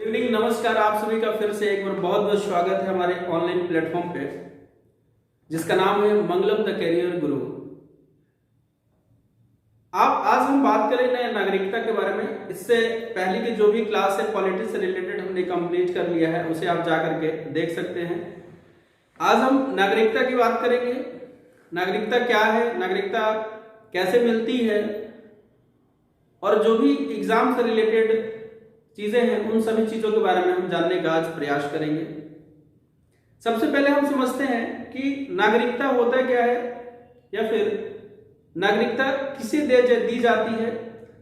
Evening, नमस्कार। आप सभी का फिर से एक बार बहुत बहुत स्वागत है हमारे ऑनलाइन प्लेटफॉर्म पे, जिसका नाम है मंगलम द करियर गुरु। आज हम बात करेंगे नागरिकता के बारे में। इससे पहले की जो भी क्लास है पॉलिटिक्स से रिलेटेड हमने कंप्लीट कर लिया है, उसे आप जा करके देख सकते हैं। आज हम नागरिकता की बात करेंगे। नागरिकता क्या है, नागरिकता कैसे मिलती है, और जो भी एग्जाम से रिलेटेड चीजें हैं उन सभी चीजों के बारे में हम जानने का आज प्रयास करेंगे। सबसे पहले हम समझते हैं कि नागरिकता होता क्या है, या फिर नागरिकता किसे दी जाती है,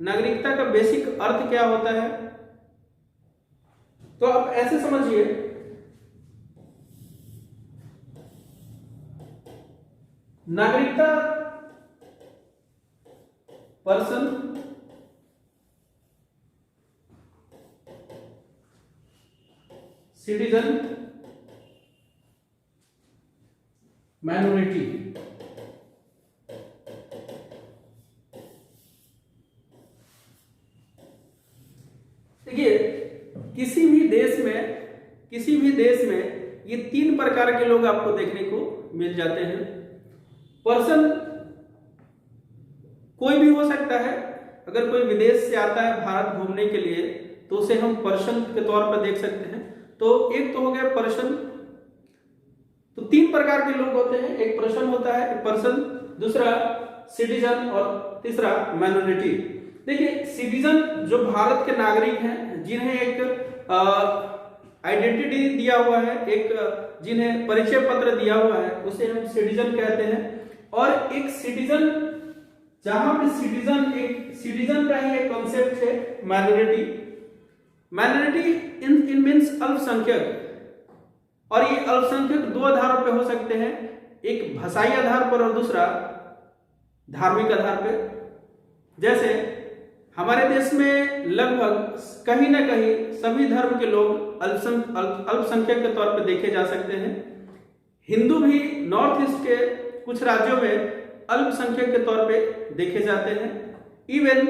नागरिकता का बेसिक अर्थ क्या होता है। तो आप ऐसे समझिए, नागरिकता पर्सन, सिटीजन, माइनॉरिटी। देखिए, किसी भी देश में ये तीन प्रकार के लोग आपको देखने को मिल जाते हैं। पर्सन कोई भी हो सकता है। अगर कोई विदेश से आता है भारत घूमने के लिए तो उसे हम पर्सन के तौर पर देख सकते हैं। तो एक तो हो गया पर्सन। तो तीन प्रकार के लोग होते हैं, एक पर्सन होता है, एक पर्सन, दूसरा सिटीजन और तीसरा माइनॉरिटी। देखिए, सिटीजन जो भारत के नागरिक हैं, जिन्हें एक आइडेंटिटी दिया हुआ है, एक जिन्हें परिचय पत्र दिया हुआ है, उसे हम सिटीजन कहते हैं। और एक सिटीजन, जहां पे सिटीजन का ही एक कॉन्सेप्ट है माइनॉरिटी। माइनॉरिटी इन मीन्स अल्पसंख्यक। और ये अल्पसंख्यक दो आधारों पे हो सकते हैं, एक भाषाई आधार पर और दूसरा धार्मिक आधार पे। जैसे हमारे देश में लगभग कहीं ना कहीं सभी धर्म के लोग अल्पसंख्यक के तौर पर देखे जा सकते हैं। हिंदू भी नॉर्थ ईस्ट के कुछ राज्यों में अल्पसंख्यक के तौर पे देखे जाते हैं। इवन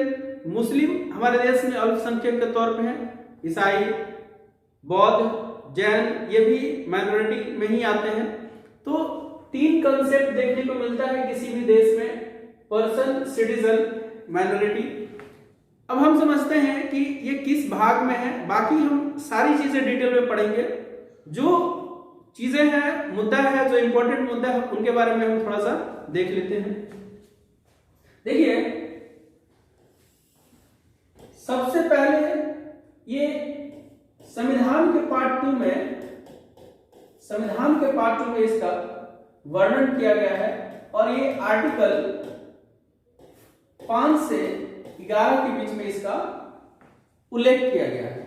मुस्लिम हमारे देश में अल्पसंख्यक के तौर पे हैं। ईसाई, बौद्ध, जैन, ये भी माइनॉरिटी में ही आते हैं। तो तीन कंसेप्ट देखने को मिलता है किसी भी देश में, पर्सन, सिटीजन, माइनॉरिटी। अब हम समझते हैं कि ये किस भाग में है। बाकी हम सारी चीजें डिटेल में पढ़ेंगे। जो चीजें हैं, मुद्दा है, जो इंपॉर्टेंट मुद्दा है, उनके बारे में हम थोड़ा सा देख लेते हैं। देखिए, सबसे पहले ये संविधान के पार्ट 2 में इसका वर्णन किया गया है। और ये आर्टिकल 5 से 11 के बीच में इसका उल्लेख किया गया है।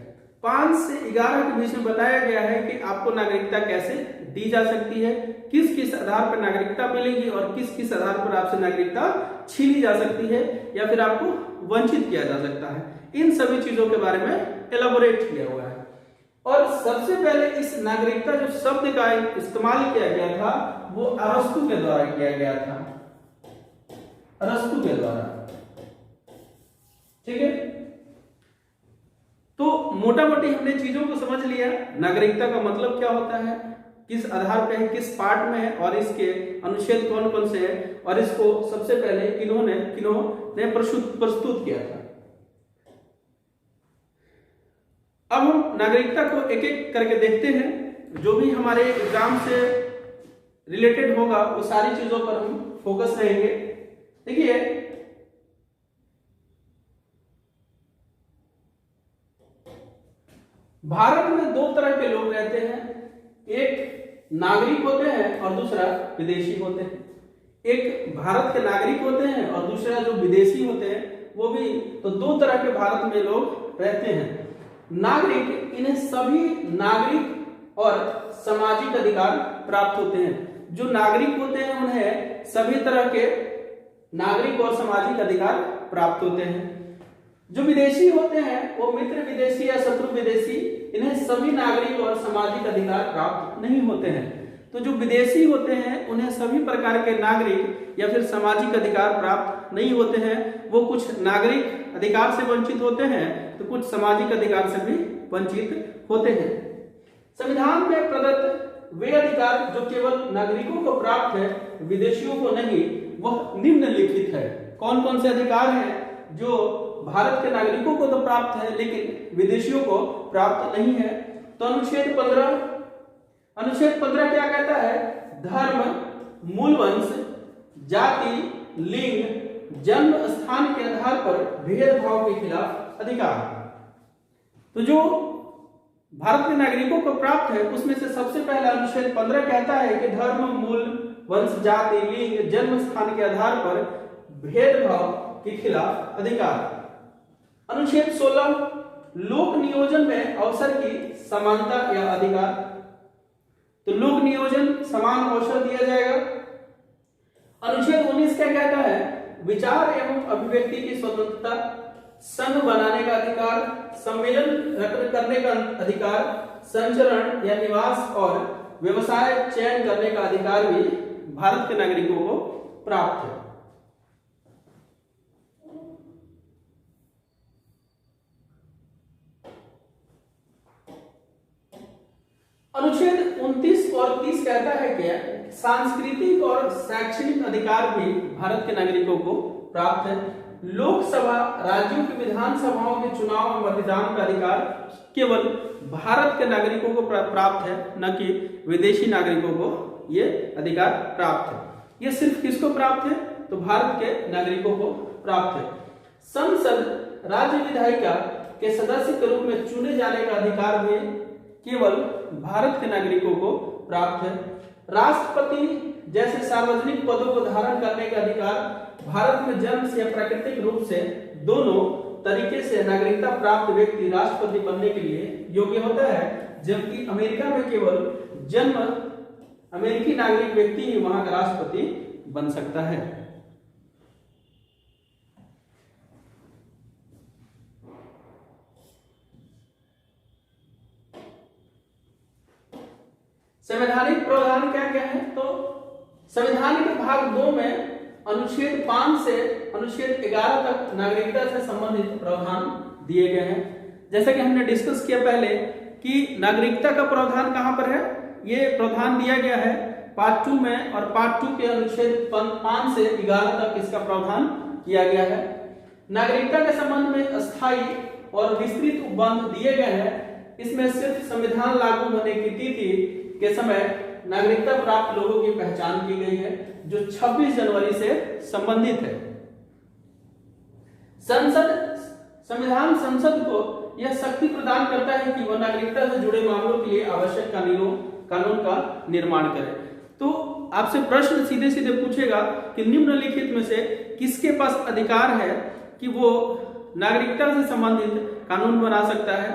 5 से 11 के बीच में बताया गया है कि आपको नागरिकता कैसे दी जा सकती है, किस किस आधार पर नागरिकता मिलेगी और किस किस आधार पर आपसे नागरिकता छीनी जा सकती है या फिर आपको वंचित किया जा सकता है। इन सभी चीजों के बारे में एलाबोरेट किया हुआ है। और सबसे पहले इस नागरिकता जो शब्द का इस्तेमाल किया गया था वो अरस्तु के द्वारा किया गया था। अरस्तु के द्वारा, ठीक है। तो मोटा मोटी हमने चीजों को समझ लिया। नागरिकता का मतलब क्या होता है, किस आधार पे है, किस पार्ट में है, और इसके अनुच्छेद कौन कौन से हैं, और इसको सबसे पहले किन्होंने प्रस्तुत किया था। अब हम नागरिकता को एक एक करके देखते हैं। जो भी हमारे एग्जाम से रिलेटेड होगा वो सारी चीजों पर हम फोकस रहेंगे। देखिए, भारत में दो तरह के लोग रहते हैं, एक नागरिक होते हैं और दूसरा विदेशी होते हैं। एक भारत के नागरिक होते हैं और दूसरा जो विदेशी होते हैं वो भी। तो दो तरह के भारत में लोग रहते हैं। नागरिक, इन्हें सभी नागरिक और सामाजिक अधिकार प्राप्त होते हैं। जो नागरिक होते हैं उन्हें सभी तरह के नागरिक और सामाजिक अधिकार प्राप्त होते हैं। जो विदेशी होते हैं वो मित्र विदेशी या शत्रु विदेशी, इन्हें सभी नागरिक और सामाजिक अधिकार प्राप्त नहीं होते हैं। तो जो विदेशी होते हैं उन्हें सभी प्रकार के नागरिक या फिर सामाजिक अधिकार प्राप्त नहीं होते हैं। वो कुछ नागरिक अधिकार से वंचित होते हैं तो कुछ सामाजिक अधिकार से भी वंचित होते हैं। संविधान में प्रदत्त वे अधिकार जो केवल नागरिकों को प्राप्त है, विदेशियों को नहीं, वह निम्नलिखित है। कौन कौन से अधिकार हैं जो भारत के नागरिकों को तो प्राप्त है लेकिन विदेशियों को प्राप्त नहीं है? तो अनुच्छेद 15 क्या कहता है? धर्म, मूल वंश, जाति, लिंग, जन्म स्थान के आधार पर भेदभाव के खिलाफ अधिकार। तो जो भारत के नागरिकों को प्राप्त है उसमें से सबसे पहला अनुच्छेद 15 कहता है कि धर्म, मूल वंश, जाति, लिंग, जन्म स्थान के आधार पर भेदभाव के खिलाफ अधिकार। अनुच्छेद 16 लोक नियोजन में अवसर की समानता या अधिकार। तो लोक नियोजन समान अवसर दिया जाएगा। अनुच्छेद 19 क्या कहता है? विचार एवं अभिव्यक्ति की स्वतंत्रता, संघ बनाने का अधिकार, सम्मेलन करने का अधिकार, संचरण या निवास और व्यवसाय चयन करने का अधिकार भी भारत के नागरिकों को प्राप्त है। अनुच्छेद 29 और 30 कहता है कि सांस्कृतिक और शैक्षणिक अधिकार भी भारत के नागरिकों को प्राप्त है। लोकसभा, राज्यों की विधानसभाओं के चुनाव में मतदान का अधिकार केवल भारत के नागरिकों को प्राप्त है, न कि विदेशी नागरिकों को ये अधिकार प्राप्त है। ये सिर्फ किसको प्राप्त है? तो भारत के नागरिकों को प्राप्त है। संसद, राज्य विधायिका के सदस्य के रूप में चुने जाने का अधिकार भी केवल भारत के नागरिकों को प्राप्त है। राष्ट्रपति जैसे सार्वजनिक पदों को धारण करने का अधिकार भारत में जन्म से या प्राकृतिक रूप से दोनों तरीके से नागरिकता प्राप्त व्यक्ति राष्ट्रपति बनने के लिए योग्य होता है, जबकि अमेरिका में केवल जन्म अमेरिकी नागरिक व्यक्ति ही वहां का राष्ट्रपति बन सकता है। संवैधानिक प्रावधान क्या क्या है? तो संविधान के भाग 2 में अनुच्छेद 5 से अनुच्छेद 11 तक नागरिकता से संबंधित प्रावधान दिए गए हैं। जैसा कि हमने डिस्कस किया पहले कि नागरिकता का प्रावधान कहां पर है? ये प्रावधान दिया गया है पार्ट 2 में, और पार्ट 2 के अनुच्छेद 5 से 11 तक इसका प्रावधान किया गया है। नागरिकता के संबंध में अस्थायी और विस्तृत उपबंध दिए गए हैं। इसमें सिर्फ संविधान लागू होने की तिथि के समय नागरिकता प्राप्त लोगों की पहचान की गई है, जो 26 जनवरी से संबंधित है। संविधान संसद को यह शक्ति प्रदान करता है कि वह नागरिकता से जुड़े मामलों के लिए आवश्यक कानून का निर्माण करे। तो आपसे प्रश्न सीधे सीधे पूछेगा कि निम्नलिखित में से किसके पास अधिकार है कि वो नागरिकता से संबंधित कानून बना सकता है?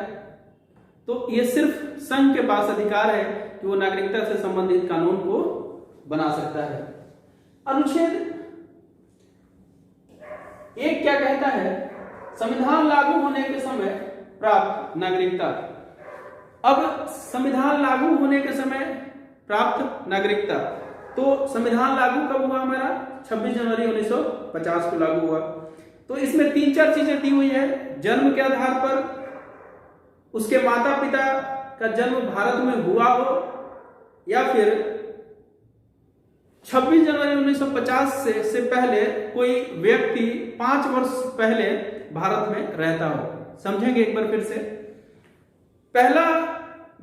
तो ये सिर्फ संघ के पास अधिकार है कि वो नागरिकता से संबंधित कानून को बना सकता है। अनुच्छेद 1 क्या कहता है? संविधान लागू होने के समय प्राप्त नागरिकता। अब संविधान लागू होने के समय प्राप्त नागरिकता, तो संविधान लागू कब हुआ? हमारा 26 जनवरी 1950 को लागू हुआ। तो इसमें 3-4 चीजें दी हुई है। जन्म के आधार पर, उसके माता पिता का जन्म भारत में हुआ हो, या फिर 26 जनवरी 1950 से पहले कोई व्यक्ति 5 वर्ष पहले भारत में रहता हो। समझेंगे एक बार फिर से। पहला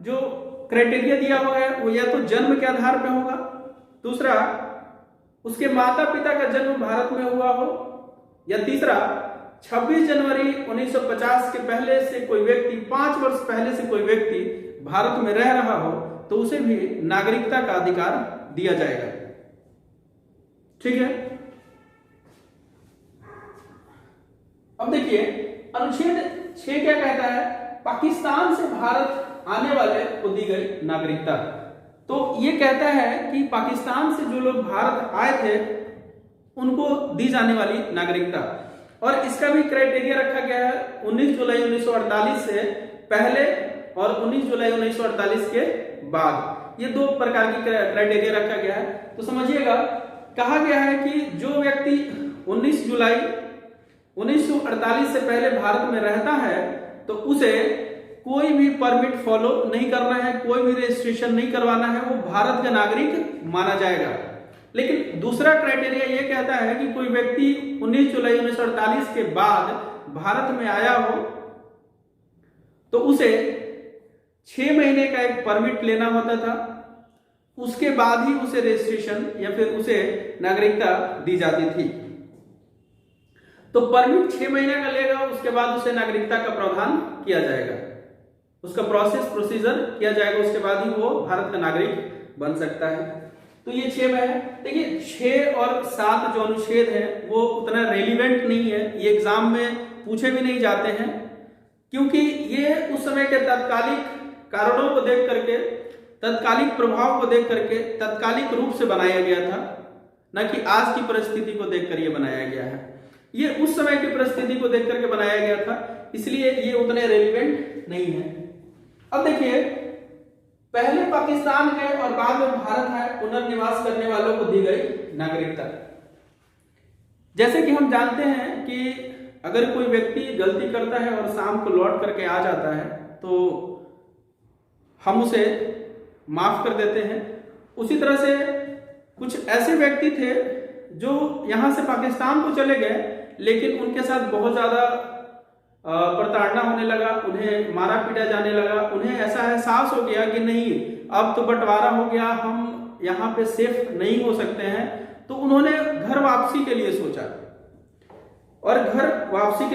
जो क्राइटेरिया दिया हुआ है वो या तो जन्म के आधार पर होगा, दूसरा उसके माता पिता का जन्म भारत में हुआ हो, या तीसरा 26 जनवरी 1950 के पहले से कोई व्यक्ति 5 वर्ष पहले से कोई व्यक्ति भारत में रह रहा हो, तो उसे भी नागरिकता का अधिकार दिया जाएगा। ठीक है। अब देखिए अनुच्छेद 6 क्या कहता है? पाकिस्तान से भारत आने वाले को दी गई नागरिकता। तो ये कहता है कि पाकिस्तान से जो लोग भारत आए थे उनको दी जाने वाली नागरिकता, और इसका भी क्राइटेरिया रखा गया है 19 जुलाई 1948 से पहले और 19 जुलाई 1948 के बाद। ये 2 प्रकार की क्राइटेरिया रखा गया है। तो समझिएगा, कहा गया है कि जो व्यक्ति 19 जुलाई 1948 से पहले भारत में रहता है तो उसे कोई भी परमिट फॉलो नहीं करना है, कोई भी रजिस्ट्रेशन नहीं करवाना है, वो भारत का नागरिक माना जाएगा। लेकिन दूसरा क्राइटेरिया ये कहता है कि कोई व्यक्ति 19 जुलाई 1948 के बाद भारत में आया हो तो उसे 6 महीने का एक परमिट लेना होता था, उसके बाद ही उसे रजिस्ट्रेशन या फिर उसे नागरिकता दी जाती थी। तो परमिट 6 महीने का लेगा, उसके बाद उसे नागरिकता का प्रावधान किया जाएगा, उसका प्रोसीजर किया जाएगा, उसके बाद ही वो भारत का नागरिक बन सकता है। तो ये 6 में है। देखिए 6 और 7 जो अनुच्छेद है वो उतना रेलिवेंट नहीं है, ये एग्जाम में पूछे भी नहीं जाते हैं, क्योंकि ये उस समय के तात्कालिक कारणों को देख करके, तत्कालिक प्रभाव को देख करके तात्कालिक रूप से बनाया गया था, न कि आज की परिस्थिति को देखकर ये बनाया गया है। ये उस समय की परिस्थिति को देख करके बनाया गया था, इसलिए ये उतने रेलिवेंट नहीं है। अब देखिए, पहले पाकिस्तान गए और बाद में भारत आए पुनर्निवास करने वालों को दी गई नागरिकता। जैसे कि हम जानते हैं कि अगर कोई व्यक्ति गलती करता है और शाम को लौट करके आ जाता है तो हम उसे माफ कर देते हैं। उसी तरह से कुछ ऐसे व्यक्ति थे जो यहां से पाकिस्तान को चले गए, लेकिन उनके साथ बहुत ज्यादा प्रताड़ना होने लगा, उन्हें मारा पीटा जाने लगा, उन्हें ऐसा एहसास हो गया कि नहीं अब तो बंटवारा हो गया, हम यहाँ पे सेफ नहीं हो सकते हैं। तो उन्होंने घर वापसी के लिए सोचा और घर वापसी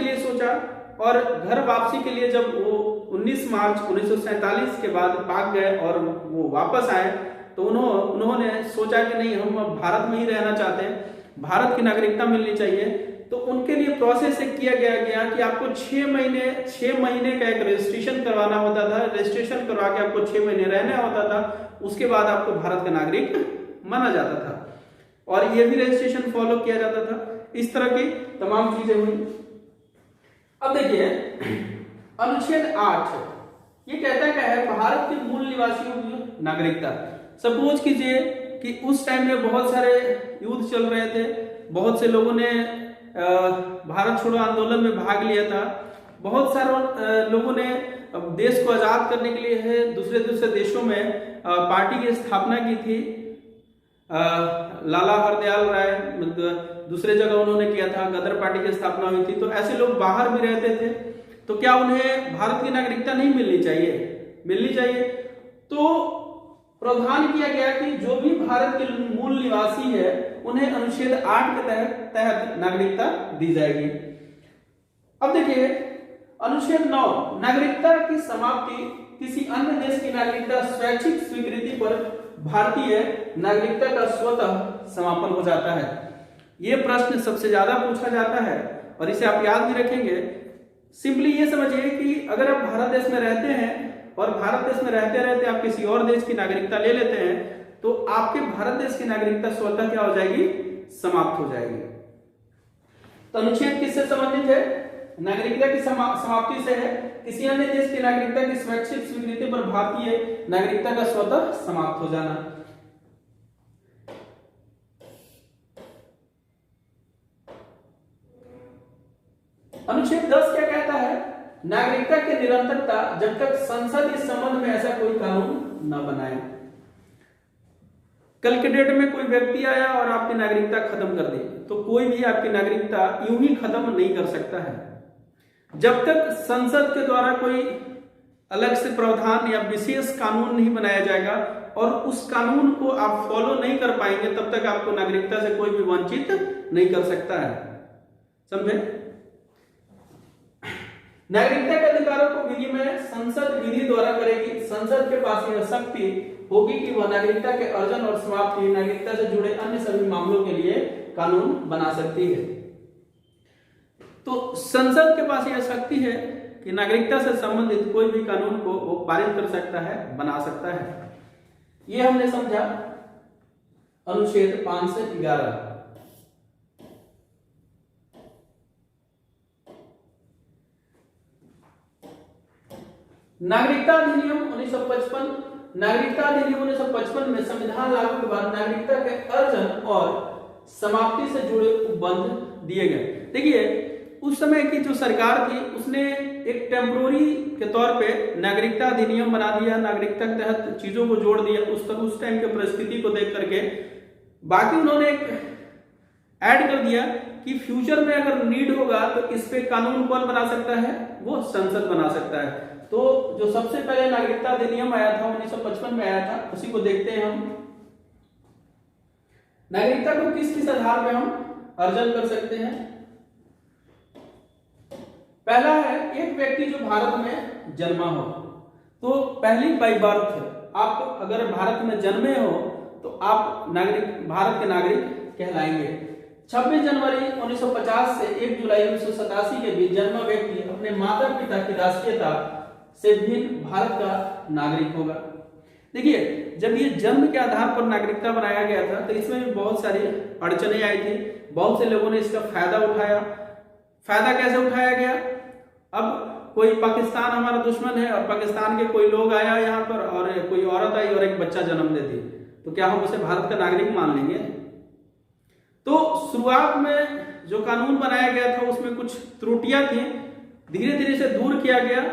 के लिए जब वो 19 मार्च 1947 के बाद पाक गए और वो वापस आए तो उन्होंने सोचा कि नहीं हम अब भारत में ही रहना चाहते हैं, भारत की नागरिकता मिलनी चाहिए। तो उनके लिए प्रोसेस एक किया गया कि आपको 6 महीने का एक रजिस्ट्रेशन करवाना होता था, रजिस्ट्रेशन करवा के आपको 6 महीने रहना होता था, उसके बाद आपको भारत का नागरिक माना जाता था और ये भी रजिस्ट्रेशन फॉलो किया जाता था। इस तरह की तमाम चीजें हुई। अब देखिए अनुच्छेद 8 ये कहता क्या है, भारत के मूल निवासियों की नागरिकता। सपोज कीजिए कि उस टाइम में बहुत सारे युद्ध चल रहे थे, बहुत से लोगों ने भारत छोड़ो आंदोलन में भाग लिया था, बहुत सारे लोगों ने देश को आजाद करने के लिए दूसरे देशों में पार्टी की स्थापना की थी। लाला हरदयाल राय दूसरे जगह उन्होंने किया था, गदर पार्टी की स्थापना हुई थी। तो ऐसे लोग बाहर भी रहते थे, तो क्या उन्हें भारत की नागरिकता नहीं मिलनी चाहिए? तो प्रावधान किया गया कि जो भी भारत के मूल निवासी है उन्हें अनुच्छेद 8 के तहत नागरिकता दी जाएगी। अब देखिए अनुच्छेद 9 नागरिकता की समाप्ति किसी अन्य देश की नागरिकता स्वैच्छिक स्वीकृति पर भारतीय नागरिकता का स्वतः समापन हो जाता है। यह प्रश्न सबसे ज्यादा पूछा जाता है और इसे आप याद भी रखेंगे। सिंपली ये समझिए कि अगर आप भारत देश में रहते हैं और भारत देश में रहते रहते आप किसी और देश की नागरिकता ले लेते हैं तो आपके भारत देश की नागरिकता स्वतः क्या हो जाएगी? समाप्त हो जाएगी। तो अनुच्छेद किससे संबंधित है? नागरिकता की समाप्ति से है। किसी अन्य देश की नागरिकता की स्वैच्छिक स्वीकृति पर भारतीय नागरिकता का स्वतः समाप्त हो जाना। अनुच्छेद 10 क्या कहता है? नागरिकता की निरंतरता जब तक संसद इस संबंध में ऐसा कोई कानून न बनाए। कल के डेट में कोई व्यक्ति आया और आपकी नागरिकता खत्म कर दी तो कोई भी आपकी नागरिकता यूं ही खत्म नहीं कर सकता है जब तक संसद के द्वारा कोई अलग से प्रावधान या विशेष कानून नहीं बनाया जाएगा और उस कानून को आप फॉलो नहीं कर पाएंगे तब तक आपको नागरिकता से कोई भी वंचित नहीं कर सकता है। समझे? नागरिकता के अधिकारों को विधि में संसद विधि द्वारा करेगी। संसद के पास यह शक्ति होगी कि वह नागरिकता के अर्जन और समाप्ति, नागरिकता से जुड़े अन्य सभी मामलों के लिए कानून बना सकती है। तो संसद के पास यह शक्ति है कि नागरिकता से संबंधित कोई भी कानून को वो पारित कर सकता है, बना सकता है। ये हमने समझा अनुच्छेद 5 से 11। नागरिकता अधिनियम 1955 में संविधान लागू के बाद नागरिकता के अर्जन और समाप्ति से जुड़े उपबंध दिए गए। देखिए उस समय की जो सरकार थी उसने एक टेम्पोररी के तौर पे नागरिकता अधिनियम बना दिया, नागरिकता के तहत चीजों को जोड़ दिया उस टाइम के परिस्थिति को देख करके। बाकी उन्होंने एक ऐड कर दिया कि फ्यूचर में अगर नीड होगा तो इस पे कानून कौन बना सकता है, वो संसद बना सकता है। तो जो सबसे पहले नागरिकता अधिनियम आया था 1955 में आया था, उसी को देखते हैं हम। नागरिकता को किस किस आधार पे हम अर्जन कर सकते हैं। पहला है एक व्यक्ति जो भारत में जन्मा हो, तो पहली बाई बर्थ आप अगर भारत में जन्मे हो तो आप भारत के नागरिक कहलाएंगे। 26 जनवरी 1950 से 1 जुलाई 1987 के बीच जन्मा व्यक्ति अपने माता पिता की राष्ट्रीयता से भिन्न भारत का नागरिक होगा। देखिए, जब ये जन्म के आधार पर नागरिकता बनाया गया था तो इसमें भी बहुत सारी अड़चने आई थी। बहुत से लोगों ने इसका फायदा उठाया। फायदा कैसे उठाया गया? अब कोई पाकिस्तान हमारा दुश्मन है और पाकिस्तान के कोई लोग आया यहाँ पर और कोई औरत आई और एक बच्चा जन्म दे दी, तो क्या हम उसे भारत का नागरिक मान लेंगे? तो शुरुआत में जो कानून बनाया गया था उसमें कुछ त्रुटियां थी, धीरे धीरे से दूर किया गया।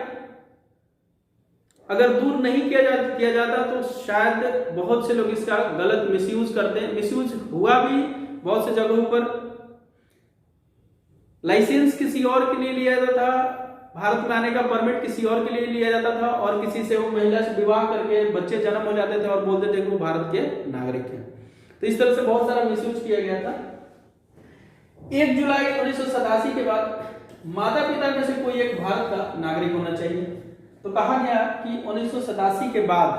अगर दूर नहीं किया जाता तो शायद बहुत से लोग इसका गलत मिसयूज करते हैं। मिसयूज हुआ भी बहुत से जगहों पर। लाइसेंस किसी और के लिए लिया जाता था, भारत में आने का परमिट किसी और के लिए लिया जाता था और किसी से वो महिला से विवाह करके बच्चे जन्म हो जाते थे और बोलते थे कि वो भारत के नागरिक हैं। तो इस तरह से बहुत सारा मिसयूज किया गया था। 1 जुलाई 1987 के बाद माता पिता में से कोई एक भारत का नागरिक होना चाहिए। तो कहा गया कि 1987 के बाद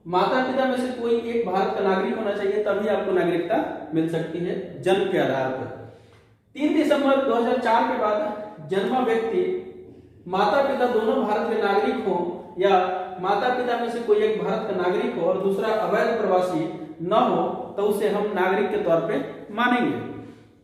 माता पिता में से कोई एक भारत का नागरिक होना चाहिए, तभी आपको नागरिकता मिल सकती है जन्म के आधार पर। 3 दिसंबर 2004 के बाद जन्मा व्यक्ति माता पिता दोनों भारत के नागरिक हो या माता पिता में से कोई एक भारत का नागरिक हो और दूसरा अवैध प्रवासी न हो तो उसे हम नागरिक के तौर पे मानेंगे।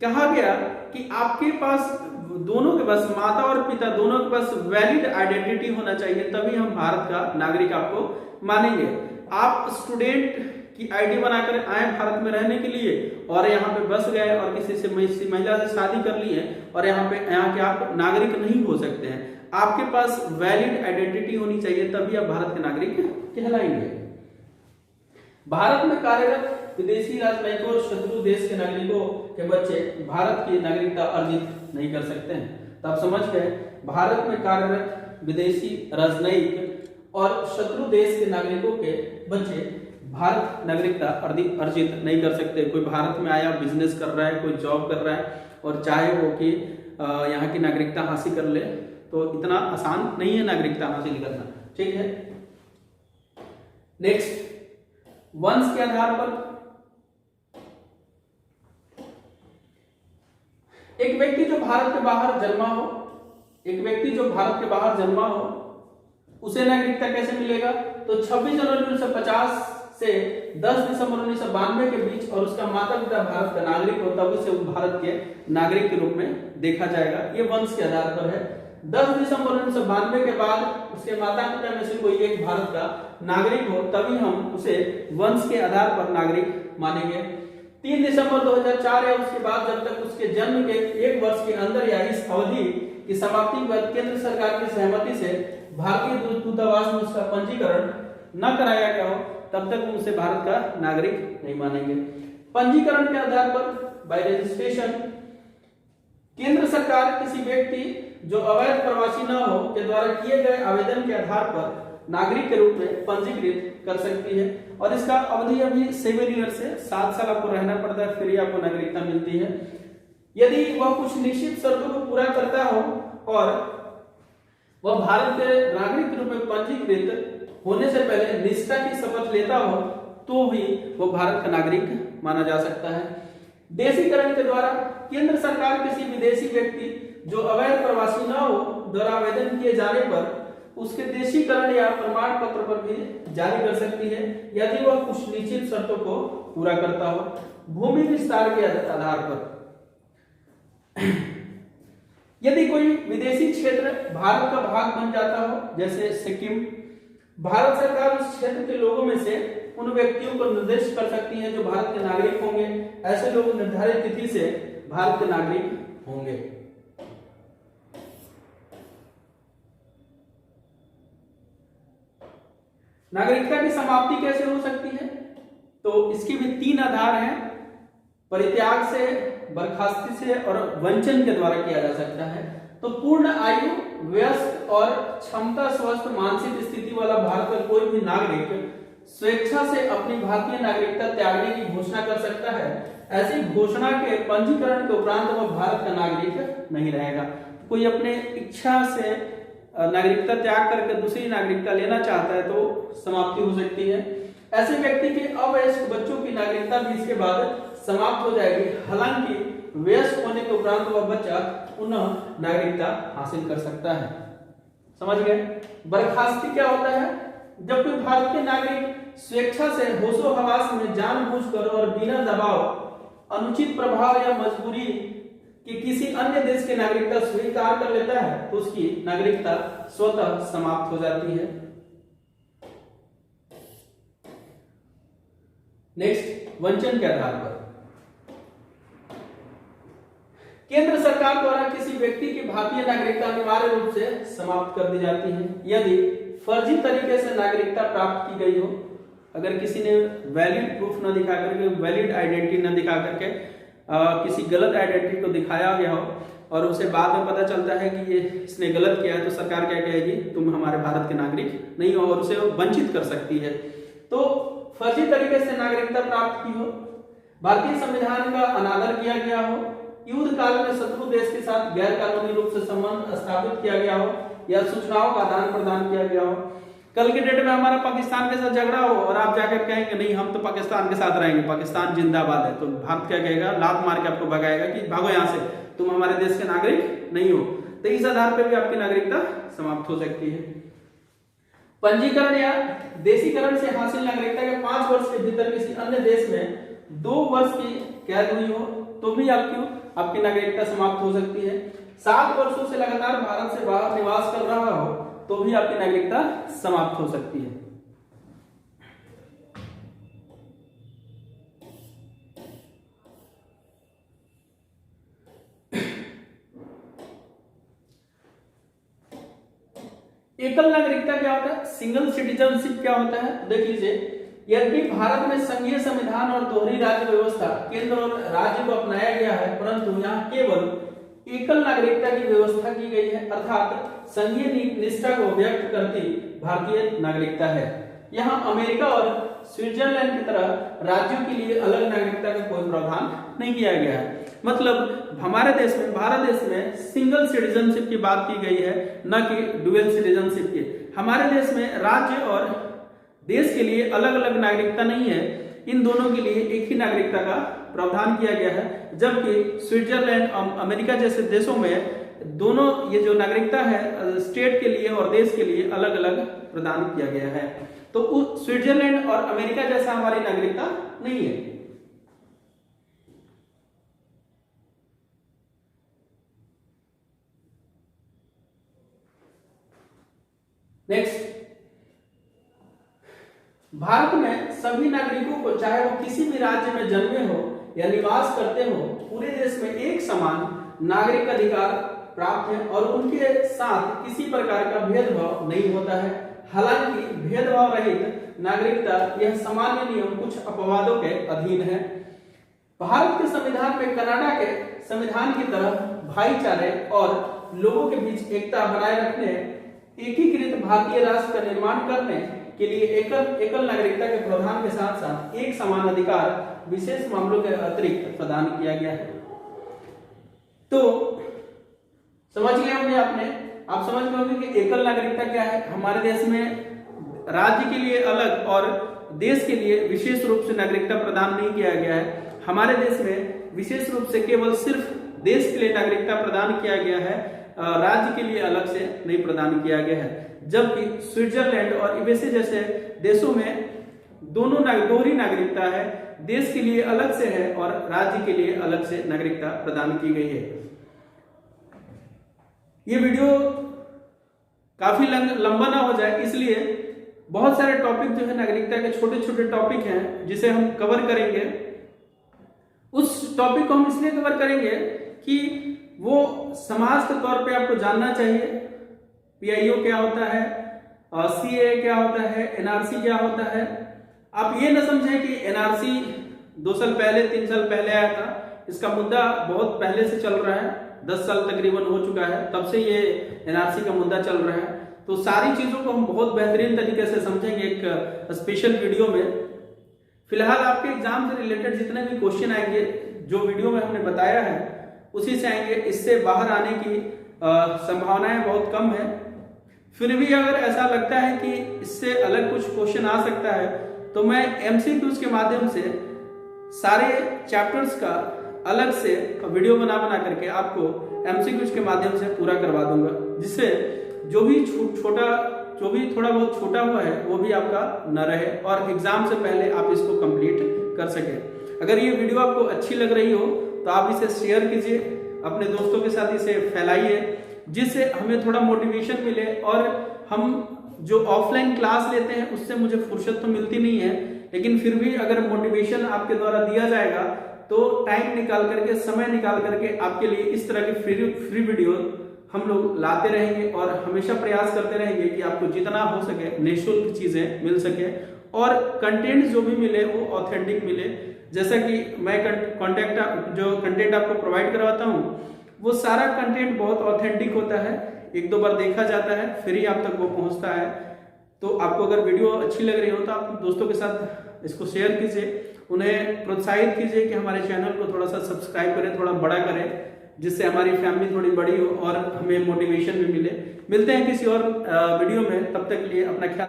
कहा गया कि आपके पास दोनों के पास, माता और पिता दोनों के पास वैलिड आइडेंटिटी होना चाहिए, तभी हम भारत का नागरिक आपको मानेंगे। आप स्टूडेंट की आईडी बनाकर आए भारत में रहने के लिए और यहाँ पे बस गए और किसी से महिला से शादी कर ली है और यहाँ के आप नागरिक नहीं हो सकते हैं। आपके पास वैलिड आइडेंटिटी होनी चाहिए, तभी आप भारत के नागरिक कहलाएंगे। भारत में कार्यरत विदेशी राजनयिकों और शत्रु देश के नागरिकों के बच्चे भारत की नागरिकता अर्जित नहीं कर सकते हैं। तो आप समझ गए, भारत में कार्यरत विदेशी राजनयिक और शत्रु देश के नागरिकों के बच्चे भारत नागरिकता अर्जित नहीं कर सकते। कोई भारत में आया, बिजनेस कर रहा है, कोई जॉब कर रहा है और चाहे वो कि यहाँ की नागरिकता हासिल कर ले, तो इतना आसान नहीं है नागरिकता हासिल करना। ठीक है, नेक्स्ट, वंश के आधार पर एक व्यक्ति जो भारत के बाहर जन्मा हो, उसे नागरिकता कैसे मिलेगा? तो 26 जनवरी 1950 से 10 दिसंबर 1992 के बीच और उसका माता पिता भारत का नागरिक हो, तब उसे भारत के नागरिक के रूप में देखा जाएगा। ये वंश के आधार पर है। 10 दिसंबर 1992 के बाद उसके माता पिता में से कोई एक भारत का नागरिक हो, तभी हम उसे वंश के आधार पर नागरिक मानेंगे। 3 दिसंबर 2004 या उसके बाद जब तक उसके जन्म के 1 वर्ष के अंदर या इस अवधि की समाप्ति के बाद केंद्र सरकार की सहमति से भारतीय दूतावास में उसका पंजीकरण न कराया गया हो, तब तक हम उसे भारत का नागरिक नहीं मानेंगे। पंजीकरण के आधार पर बाय रजिस्ट्रेशन, केंद्र सरकार किसी व्यक्ति जो अवैध प्रवासी न हो के द्वारा किए गए आवेदन के आधार पर नागरिक के रूप में पंजीकृत कर सकती है और इसका अवधि अभी 7 ईयर से 7 साल आपको रहना पड़ता है, फिर ही आपको नागरिकता मिलती है। यदि वह कुछ निश्चित शर्तों को पूरा करता हो और वह भारत के नागरिक के रूप में पंजीकृत होने से पहले निष्ठा की शपथ लेता हो, तो भी वह भारत का नागरिक माना जा सकता है। देशीकरण के द्वारा केंद्र सरकार किसी विदेशी व्यक्ति जो अवैध प्रवासी न हो द्वारा आवेदन किए जाने पर उसके देशीकरण या प्रमाण पत्र पर भी जारी कर सकती है, यदि वह कुछ निश्चित शर्तों को पूरा करता हो। भूमि विस्तार के आधार पर यदि कोई विदेशी क्षेत्र भारत का भाग बन जाता हो, जैसे सिक्किम, भारत सरकार उस क्षेत्र के लोगों में से उन व्यक्तियों को निर्देशित कर सकती है जो भारत के नागरिक होंगे। ऐसे लोग निर्धारित तिथि से भारत के नागरिक होंगे। नागरिकता की समाप्ति कैसे हो सकती है? तो इसके भी 3 आधार हैं। परित्याग से, बर्खास्ती से और वंचन के द्वारा किया जा सकता है। तो पूर्ण आयु, वयस्क और क्षमता स्वस्थ मानसिक स्थिति वाला भारत का कोई भी नागरिक स्वेच्छा से अपनी भारतीय नागरिकता त्यागने की घोषणा कर सकता है। ऐसी घोषणा के पंजीकरण के उपरांत वह भारत का नागरिक नहीं रहेगा। कोई अपने इच्छा से नागरिकता त्याग करके दूसरी नागरिकता लेना चाहता है तो समाप्ति हो सकती है। ऐसे व्यक्ति के अवयस्क बच्चों की नागरिकता भी इसके बाद समाप्त हो जाएगी। हालांकि वयस्क होने के उपरांत वह बच्चा पुनः नागरिकता हासिल कर सकता है। समझ गए? बर्खास्ती क्या होता है? जब कोई भारतीय नागरिक स्वेच्छा से होशो हवास में जानबूझकर और बिना दबाव, अनुचित प्रभाव या मजबूरी कि किसी अन्य देश की नागरिकता स्वीकार कर लेता है तो उसकी नागरिकता स्वतः समाप्त हो जाती है। नेक्स्ट, वंचन के आधार पर केंद्र सरकार द्वारा किसी व्यक्ति की भारतीय नागरिकता अनिवार्य रूप से समाप्त कर दी जाती है यदि फर्जी तरीके से नागरिकता प्राप्त की गई हो। अगर किसी ने वैलिड प्रूफ न दिखा करके, वैलिड आइडेंटिटी न दिखा करके किसी गलत आइडेंटिटी को दिखाया गया हो और उसे बाद में पता चलता है कि ये इसने गलत किया है, तो सरकार क्या कहेगी? तुम हमारे भारत के नागरिक नहीं हो, और उसे वंचित कर सकती है। तो फर्जी तरीके से नागरिकता प्राप्त की हो, भारतीय संविधान का अनादर किया गया हो, युद्ध काल में शत्रु देश के साथ गैर कानूनी रूप से संबंध स्थापित किया गया हो या सूचनाओं का आदान प्रदान किया गया हो। कल के डेट में हमारा पाकिस्तान के साथ झगड़ा हो और आप जाकर कहेंगे नहीं हम तो पाकिस्तान के साथ रहेंगे, पाकिस्तान जिंदाबाद है, तो भारत क्या कहेगा? लात मार के आपको भगाएगा कि भागो यहाँ से, तुम हमारे देश के नागरिक नहीं हो। तो इस आधार पर भी आपकी नागरिकता समाप्त हो सकती है। पंजीकरण या देशीकरण से हासिल नागरिकता के 5 वर्ष के भीतर किसी अन्य देश में 2 वर्ष की कैद हुई हो तो भी आपकी नागरिकता समाप्त हो सकती है। 7 वर्षों से लगातार भारत से बाहर निवास कर रहा हो तो भी आपकी नागरिकता समाप्त हो सकती है। एकल नागरिकता क्या होता है? सिंगल सिटीजनशिप क्या होता है? देख लीजिए, यद्यपि भारत में संघीय संविधान और दोहरी राज्य व्यवस्था केंद्र और राज्य को अपनाया गया है, परंतु यहाँ केवल एकल नागरिकता की व्यवस्था की गई है, अर्थात संघीय निष्ठा को व्यक्त करती भारतीय नागरिकता है। यहाँ अमेरिका और स्विट्जरलैंड की तरह राज्यों के लिए अलग नागरिकता का कोई प्रावधान नहीं किया गया है। मतलब हमारे देश में, भारत देश में सिंगल सिटीजनशिप की बात की गई है, न कि डुअल सिटीजनशिप की। हमारे देश में राज्य और देश के लिए अलग अलग नागरिकता नहीं है, इन दोनों के लिए एक ही नागरिकता का प्रावधान किया गया है। जबकि स्विट्जरलैंड, अमेरिका जैसे देशों में दोनों ये जो नागरिकता है स्टेट के लिए और देश के लिए अलग अलग प्रदान किया गया है। तो स्विट्जरलैंड और अमेरिका जैसा हमारी नागरिकता नहीं है। नेक्स्ट, भारत में सभी नागरिकों को चाहे वो किसी भी राज्य में जन्मे हो या निवास करते हो, पूरे देश में एक समान नागरिक अधिकार प्राप्त है और उनके साथ किसी प्रकार का भेदभाव नहीं होता है। हालांकि भेदभाव रहित नागरिकता यह सामान्य नियम कुछ अपवादों के अधीन है। भारत के संविधान में कनाडा के संविधान की तरह भाईचारे और लोगों के बीच एकता बनाए रखने, एकीकृत भारतीय राष्ट्र का निर्माण करने के लिए एकल नागरिकता के प्रावधान के साथ साथ एक समान अधिकार विशेष मामलों के अतिरिक्त प्रदान किया गया है। तो समझ गए होंगे आप समझ गए होंगे कि एकल नागरिकता क्या है। हमारे देश में राज्य के लिए अलग और देश के लिए विशेष रूप से नागरिकता प्रदान नहीं किया गया है। हमारे देश में विशेष रूप से केवल सिर्फ देश के लिए नागरिकता प्रदान किया गया है, राज्य के लिए अलग से नहीं प्रदान किया गया है। जबकि स्विट्जरलैंड और यूएसए जैसे देशों में दोनों दोहरी नागरिकता है, देश के लिए अलग से है और राज्य के लिए अलग से नागरिकता प्रदान की गई है। ये वीडियो काफी लंबा ना हो जाए, इसलिए बहुत सारे टॉपिक जो है नागरिकता के छोटे छोटे टॉपिक हैं जिसे हम कवर करेंगे। उस टॉपिक को हम इसलिए कवर करेंगे कि वो समाज के तौर पे आपको जानना चाहिए। पीआईओ क्या होता है, सीए क्या होता है, एनआरसी क्या होता है। आप ये न समझें कि एनआरसी 2 साल पहले 3 साल पहले आया था, इसका मुद्दा बहुत पहले से चल रहा है, 10 साल तकरीबन हो चुका है, तब से ये एनआरसी का मुद्दा चल रहा है। तो सारी चीजों को हम बहुत बेहतरीन तरीके से समझेंगे एक स्पेशल वीडियो में। फिलहाल आपके एग्जाम से रिलेटेड जितने भी क्वेश्चन आएंगे, जो वीडियो में हमने बताया है उसी से आएंगे। इससे बाहर आने की संभावनाएं बहुत कम है। फिर भी अगर ऐसा लगता है कि इससे अलग कुछ क्वेश्चन आ सकता है, तो मैं एमसीक्यूज के माध्यम से सारे चैप्टर्स का अलग से वीडियो बना करके आपको एमसीक्यूज के माध्यम से पूरा करवा दूंगा, जिससे जो भी थोड़ा बहुत छोटा हुआ है वो भी आपका न रहे और एग्जाम से पहले आप इसको कंप्लीट कर सके। अगर ये वीडियो आपको अच्छी लग रही हो तो आप इसे शेयर कीजिए, अपने दोस्तों के साथ इसे फैलाइए, जिससे हमें थोड़ा मोटिवेशन मिले। और हम जो ऑफलाइन क्लास लेते हैं उससे मुझे फुर्सत तो मिलती नहीं है, लेकिन फिर भी अगर मोटिवेशन आपके द्वारा दिया जाएगा तो टाइम निकाल करके, समय निकाल करके आपके लिए इस तरह के फ्री वीडियो हम लोग लाते रहेंगे और हमेशा प्रयास करते रहेंगे कि आपको जितना हो सके निःशुल्क चीजें मिल सके और कंटेंट जो भी मिले वो ऑथेंटिक मिले। जैसा कि मैं कंटेंट आपको प्रोवाइड करवाता हूँ वो सारा कंटेंट बहुत ऑथेंटिक होता है, 1-2 बार देखा जाता है फिर ही आप तक वो पहुंचता है। तो आपको अगर वीडियो अच्छी लग रही हो तो आप दोस्तों के साथ इसको शेयर कीजिए, उन्हें प्रोत्साहित कीजिए कि हमारे चैनल को थोड़ा सा सब्सक्राइब करें, थोड़ा बड़ा करें, जिससे हमारी फैमिली थोड़ी बड़ी हो और हमें मोटिवेशन भी मिले। मिलते हैं किसी और वीडियो में, तब तक के लिए अपना ख्याल